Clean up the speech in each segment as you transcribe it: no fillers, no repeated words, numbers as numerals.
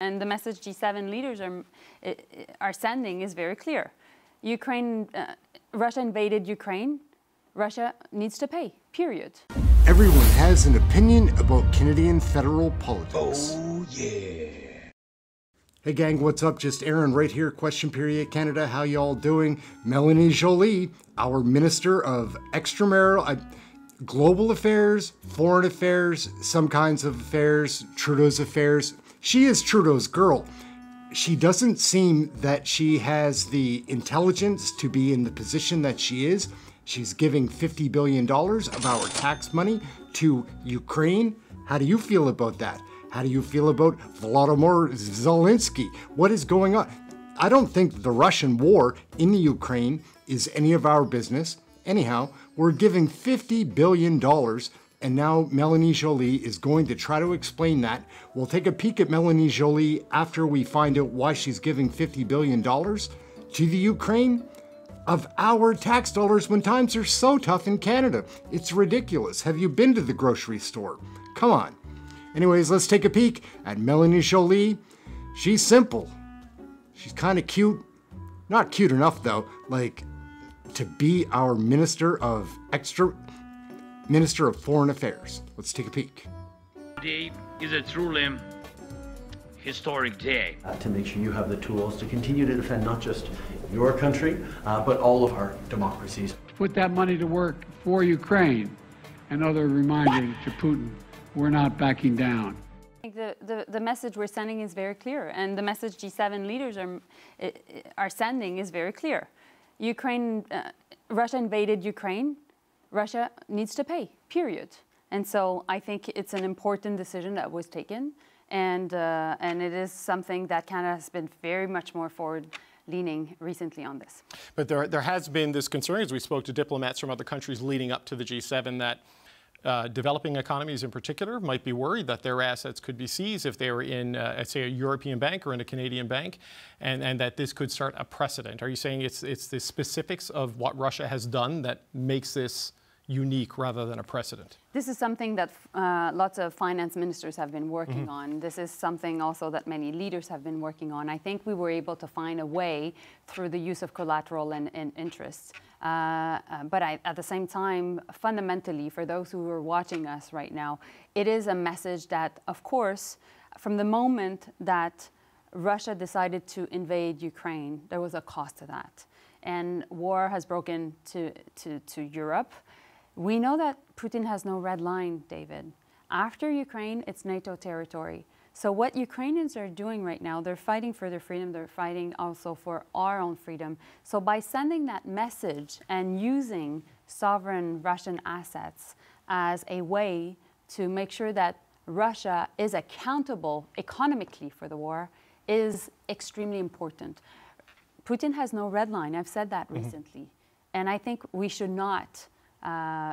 And the message G7 leaders are sending is very clear. Russia invaded Ukraine. Russia needs to pay, period. Everyone has an opinion about Canadian federal politics. Oh, yeah. Hey gang, what's up? Just Aaron right here, Question Period Canada. How y'all doing? MELANIE JOLY, our Minister of Extramarital, Global Affairs, Foreign Affairs, some kinds of affairs, Trudeau's affairs. She is Trudeau's girl. She doesn't seem that she has the intelligence to be in the position that she is. She's giving $50 billion of our tax money to Ukraine. How do you feel about that? How do you feel about Volodymyr Zelensky? What is going on? I don't think the Russian war in the Ukraine is any of our business. Anyhow, we're giving $50 billion, and now MELANIE JOLY is going to try to explain that. We'll take a peek at MELANIE JOLY after we find out why she's giving $50 billion to the Ukraine of our tax dollars when times are so tough in Canada. It's ridiculous. Have you been to the grocery store? Come on. Anyways, let's take a peek at MELANIE JOLY. She's simple. She's kind of cute. Not cute enough though, like to be our Minister of Foreign Affairs. Let's take a peek. Today is a truly historic day. To make sure you have the tools to continue to defend not just your country, but all of our democracies. Put that money to work for Ukraine. Another reminder to Putin, we're not backing down. I think the message we're sending is very clear, and the message G7 leaders are sending is very clear. Russia invaded Ukraine. Russia needs to pay, period. And so I think it's an important decision that was taken, and it is something that Canada has been very much more forward-leaning recently on this. But there has been this concern, as we spoke to diplomats from other countries leading up to the G7, that developing economies in particular might be worried that their assets could be seized if they were in, say, a European bank or in a Canadian bank, and that this could start a precedent. Are you saying it's the specifics of what Russia has done that makes this unique rather than a precedent? This is something that lots of finance ministers have been working on. This is something also that many leaders have been working on. I think we were able to find a way through the use of collateral and interests. But at the same time, fundamentally, for those who are watching us right now, it is a message that, of course, from the moment that Russia decided to invade Ukraine, there was a cost to that. And war has broken to Europe. We know that Putin has no red line, David. After Ukraine, it's NATO territory. So what Ukrainians are doing right now, they're fighting for their freedom, they're fighting also for our own freedom. So by sending that message and using sovereign Russian assets as a way to make sure that Russia is accountable economically for the war is extremely important. Putin has no red line, I've said that recently. And I think we should not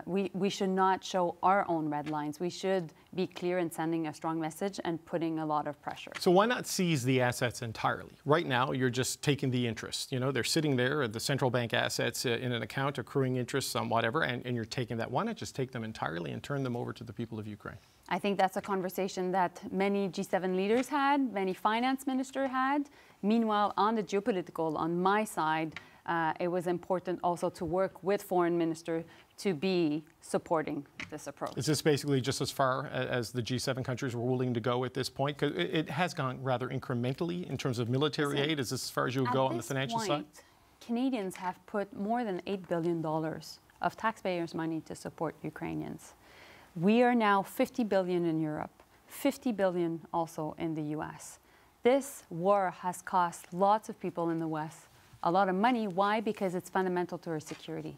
we should not show our own red lines. We should be clear in sending a strong message and putting a lot of pressure. So why not seize the assets entirely? Right now, you're just taking the interest. You know, they're sitting there, the central bank assets in an account, accruing interest on whatever, and you're taking that. Why not just take them entirely and turn them over to the people of Ukraine? I think that's a conversation that many G7 leaders had, many finance ministers had. Meanwhile, on the geopolitical, on my side, it was important also to work with foreign ministers to be supporting this approach. Is this basically just as far as the G7 countries were willing to go at this point? Because it has gone rather incrementally in terms of military aid. Is this as far as you would go on the financial side? Canadians have put more than $8 billion of taxpayers' money to support Ukrainians. We are now $50 billion in Europe, $50 billion also in the US. This war has cost lots of people in the West a lot of money. Why? Because it's fundamental to our security.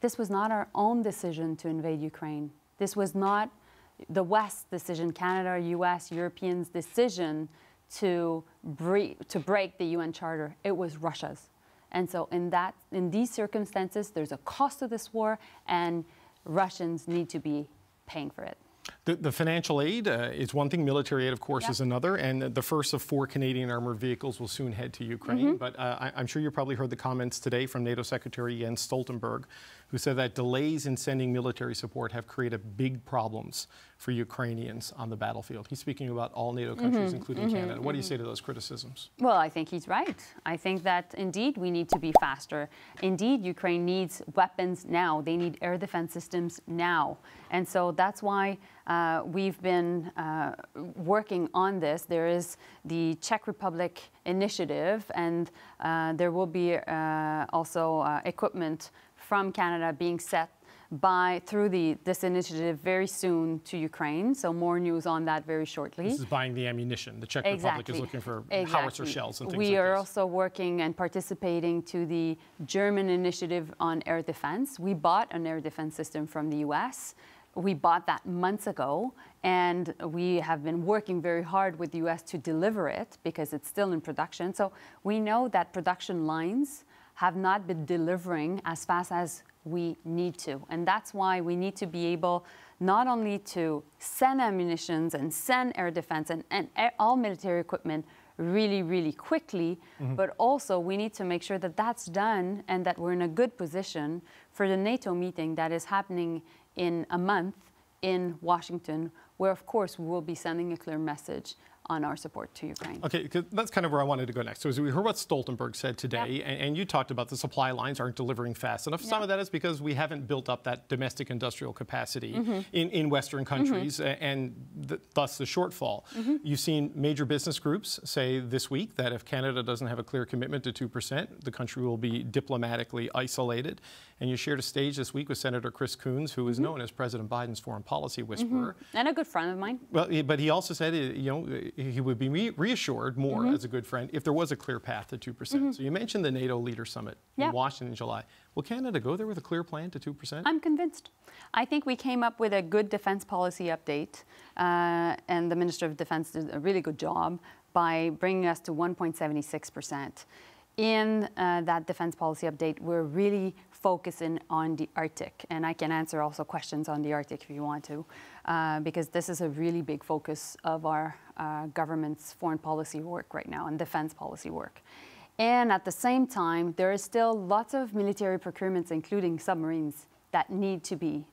This was not our own decision to invade Ukraine. This was not the West's decision, Canada, US, Europeans' decision to break the UN Charter. It was Russia's. And so in these circumstances, there's a cost to this war, and Russians need to be paying for it. The financial aid is one thing. Military aid, of course, is another. And the first of 4 Canadian armored vehicles will soon head to Ukraine. But I'm sure you probably heard the comments today from NATO Secretary Jens Stoltenberg who said that delays in sending military support have created big problems for Ukrainians on the battlefield. He's speaking about all NATO countries, including Canada. What do you say to those criticisms? Well, I think he's right. I think that indeed we need to be faster. Indeed, Ukraine needs weapons now. They need air defense systems now. And so that's why we've been working on this. There is the Czech Republic initiative, and there will be also equipment from Canada being sent through this initiative very soon to Ukraine. So more news on that very shortly. This is buying the ammunition. The Czech Republic is looking for howitzer shells and things like this. We are also working and participating to the German initiative on air defense. We bought an air defense system from the US. We bought that months ago, and we have been working very hard with the US to deliver it because it's still in production. So we know that production lines have not been delivering as fast as we need to. And that's why we need to be able not only to send ammunitions and send air defense and all military equipment really, really quickly, but also we need to make sure that that's done and that we're in a good position for the NATO meeting that is happening in a month in Washington, where of course we will be sending a clear message on our support to Ukraine. Okay, because that's kind of where I wanted to go next. So as we heard what Stoltenberg said today, and you talked about the supply lines aren't delivering fast enough. Some of that is because we haven't built up that domestic industrial capacity in Western countries, and thus the shortfall. You've seen major business groups say this week that if Canada doesn't have a clear commitment to 2%, the country will be diplomatically isolated. And you shared a stage this week with Senator Chris Coons, who is known as President Biden's foreign policy whisperer. And a good friend of mine. Well, but he also said, he would be reassured more as a good friend if there was a clear path to 2%. So you mentioned the NATO Leader Summit in Washington in July. Will Canada go there with a clear plan to 2%? I'm convinced. I think we came up with a good defense policy update, and the Minister of Defense did a really good job by bringing us to 1.76%. In that defense policy update, we're really focusing on the Arctic, and I can answer also questions on the Arctic if you want to, because this is a really big focus of our government's foreign policy work right now and defense policy work. And at the same time, there is still lots of military procurements, including submarines, that need to be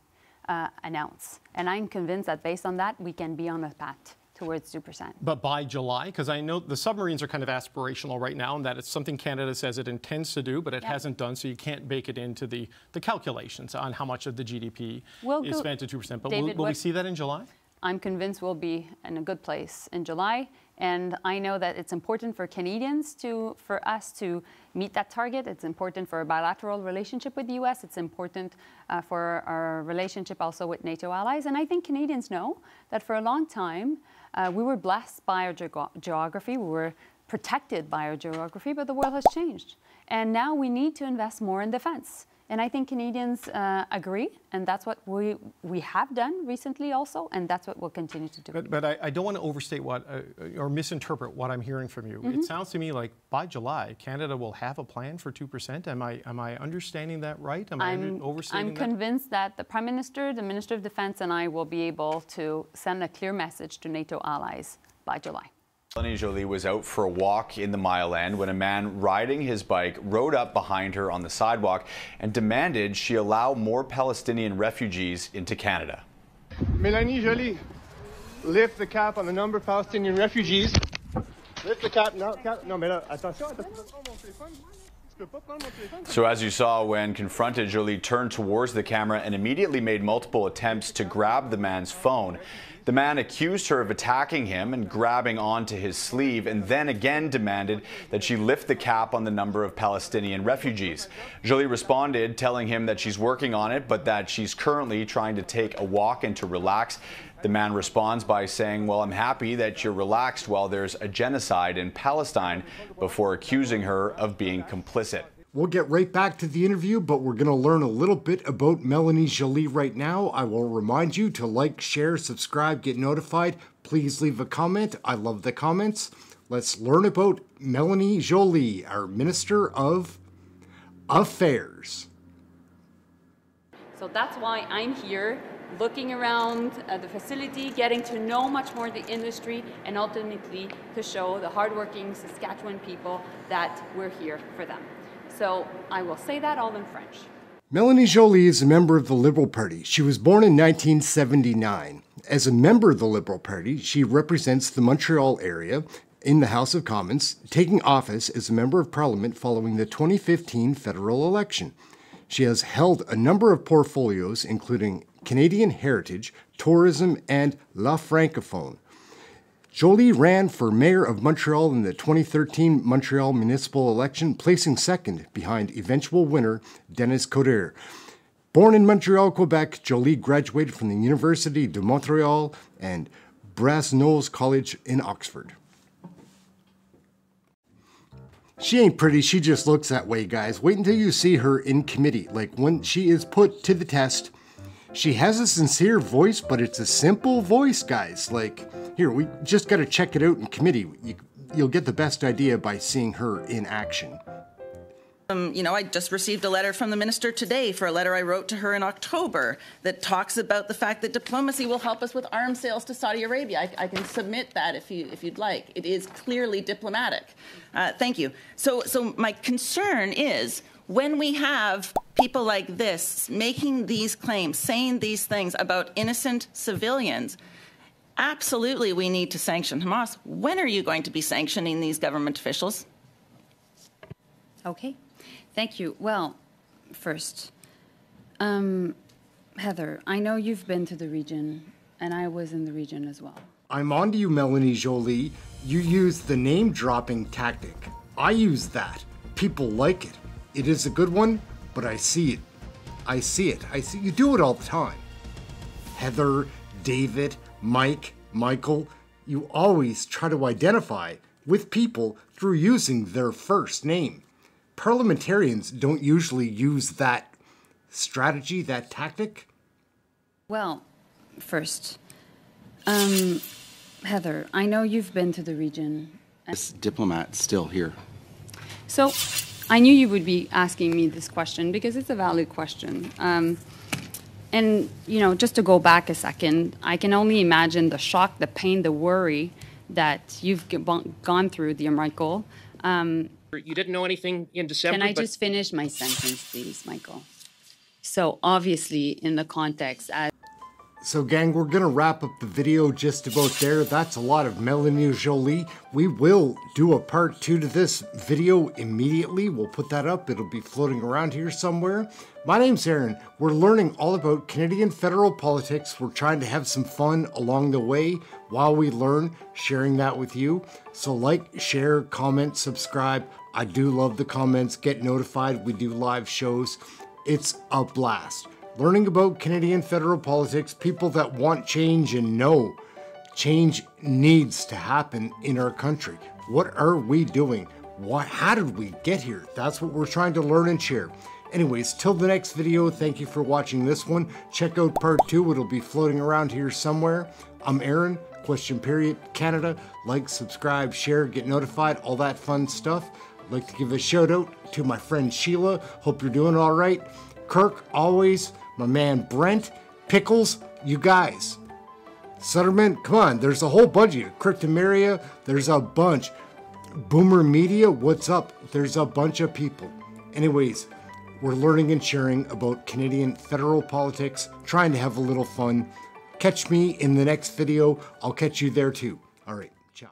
announced. And I'm convinced that based on that, we can be on a path towards 2%. But by July, because I know the submarines are kind of aspirational right now, and that it's something Canada says it intends to do, but it hasn't done, so you can't bake it into the calculations on how much of the GDP is spent to 2%. But David, will we see that in July? I'm convinced we'll be in a good place in July, and I know that it's important for Canadians for us to meet that target. It's important for our bilateral relationship with the US. It's important for our relationship also with NATO allies. And I think Canadians know that for a long time, we were blessed by our geography. We were protected by our geography, but the world has changed. And now we need to invest more in defense. And I think Canadians agree, and that's what we have done recently also, and that's what we'll continue to do. But I don't want to overstate or misinterpret what I'm hearing from you. It sounds to me like by July, Canada will have a plan for 2%. Am I understanding that right? Am I overstating that? I'm convinced that the Prime Minister, the Minister of Defense, and I will be able to send a clear message to NATO allies by July. MELANIE JOLY was out for a walk in the Mile End when a man riding his bike rode up behind her on the sidewalk and demanded she allow more Palestinian refugees into Canada. MELANIE JOLY, lift the cap on the number of Palestinian refugees. Lift the cap. Non, mais là, attention. So as you saw, when confronted, Joly turned towards the camera and immediately made multiple attempts to grab the man's phone. The man accused her of attacking him and grabbing onto his sleeve, and then again demanded that she lift the cap on the number of Palestinian refugees. Joly responded, telling him that she's working on it, but that she's currently trying to take a walk and to relax. The man responds by saying, well, I'm happy that you're relaxed while there's a genocide in Palestine, before accusing her of being complicit. We'll get right back to the interview, but we're going to learn a little bit about MELANIE JOLY right now. I will remind you to like, share, subscribe, get notified. Please leave a comment. I love the comments. Let's learn about MELANIE JOLY, our Minister of Affairs. So that's why I'm here, looking around the facility, getting to know much more the industry, and ultimately to show the hardworking Saskatchewan people that we're here for them. So I will say that all in French. Melanie Joly is a member of the Liberal Party. She was born in 1979. As a member of the Liberal Party, she represents the Montreal area in the House of Commons, taking office as a member of Parliament following the 2015 federal election. She has held a number of portfolios, including Canadian Heritage, Tourism, and La Francophone. Joly ran for mayor of Montreal in the 2013 Montreal municipal election, placing second behind eventual winner Denis Coderre. Born in Montreal, Quebec, Joly graduated from the University de Montreal and Brasenose College in Oxford. She ain't pretty, she just looks that way, guys. Wait until you see her in committee, like when she is put to the test. She has a sincere voice, but it's a simple voice, guys. Like, here, we just got to check it out in committee. You'll get the best idea by seeing her in action. I just received a letter from the minister today for a letter I wrote to her in October that talks about the fact that diplomacy will help us with arms sales to Saudi Arabia. I can submit that if you'd like. It is clearly diplomatic. Thank you. So my concern is when we have people like this making these claims, saying these things about innocent civilians, absolutely we need to sanction Hamas. When are you going to be sanctioning these government officials? Okay. Thank you. Well, first, Heather, I know you've been to the region, and I was in the region as well. I'm on to you, Melanie Joly. You use the name-dropping tactic. I use that. People like it. It is a good one, but I see it. I see it. I see you do it all the time. Heather, David, Mike, Michael, you always try to identify with people through using their first name. Parliamentarians don't usually use that strategy, that tactic. Well, first, Heather, I know you've been to the region. This diplomat's still here. So, I knew you would be asking me this question because it's a valid question. And, just to go back a second, I can only imagine the shock, the pain, the worry that you've gone through, dear Michael. You didn't know anything in December. Can I just finish my sentence, please, Michael? So, obviously, in the context as... So gang, we're gonna wrap up the video just about there. That's a lot of Melanie Joly. We will do a part 2 to this video immediately. We'll put that up. It'll be floating around here somewhere. My name's Aaron. We're learning all about Canadian federal politics. We're trying to have some fun along the way while we learn, sharing that with you. So like, share, comment, subscribe. I do love the comments. Get notified. We do live shows. It's a blast. Learning about Canadian federal politics, people that want change and know change needs to happen in our country. What are we doing? How did we get here? That's what we're trying to learn and share. Anyways, till the next video, thank you for watching this one. Check out part 2, it'll be floating around here somewhere. I'm Aaron, Canada. Like, subscribe, share, get notified, all that fun stuff. I'd like to give a shout out to my friend Sheila. Hope you're doing all right. Kirk, always. My man Brent, Pickles, you guys. Sutterman, come on, there's a whole bunch of you. Cryptomeria, there's a bunch. Boomer Media, what's up? There's a bunch of people. Anyways, we're learning and sharing about Canadian federal politics, trying to have a little fun. Catch me in the next video. I'll catch you there too. All right, ciao.